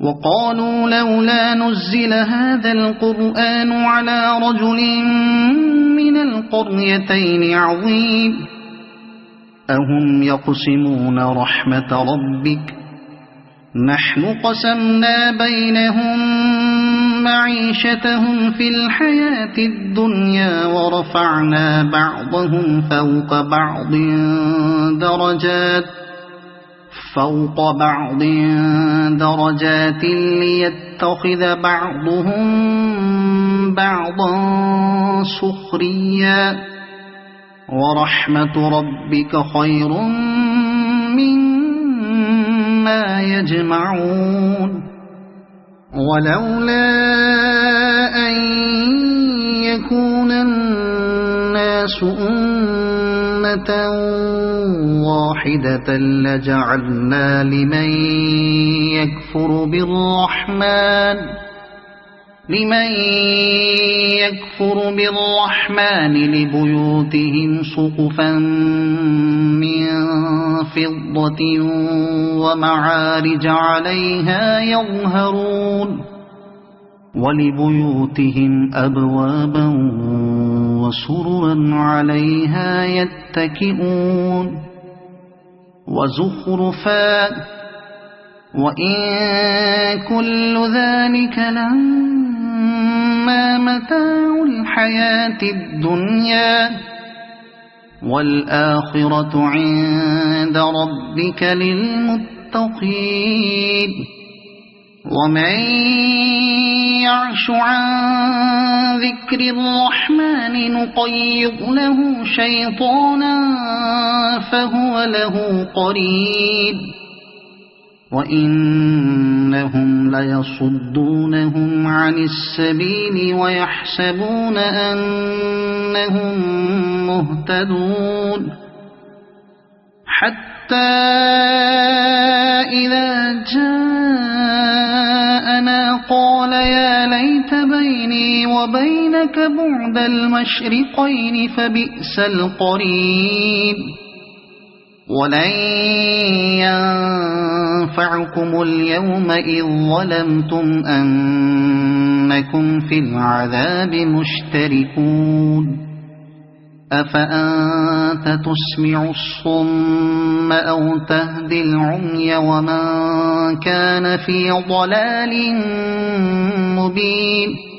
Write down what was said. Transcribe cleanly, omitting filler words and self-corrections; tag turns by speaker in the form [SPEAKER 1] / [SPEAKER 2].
[SPEAKER 1] وقالوا لولا نزل هذا القرآن على رجل من القريتين عظيم أهم يقسمون رحمة ربك نحن قسمنا بينهم معيشتهم في الحياة الدنيا ورفعنا بعضهم فوق بعض درجات ليتخذ بعضهم بعضا سخريا ورحمة ربك خير مما يجمعون ولولا أن يكون الناس أمة واحدة لجعلنا لمن يكفر بالرحمن لبيوتهم سقفا من فضة ومعارج عليها يظهرون ولبيوتهم أبوابا وسررا عليها يتكئون وزخرفا وإن كل ذلك لما متاع الحياة الدنيا والآخرة عند ربك للمتقين ومن يعش عن ذكر الرحمن نقيض له شيطانا فهو له قرين وإنهم ليصدونهم عن السبيل ويحسبون أنهم مهتدون حتى إذا جاءنا قال يا ليت بيني وبينك بعد المشرقين فبئس القرين ولن ينفعكم اليوم إذ ظلمتم أنكم في العذاب مشتركون أفأنت تسمع الصم أو تهدي العمي ومن كان في ضلال مبين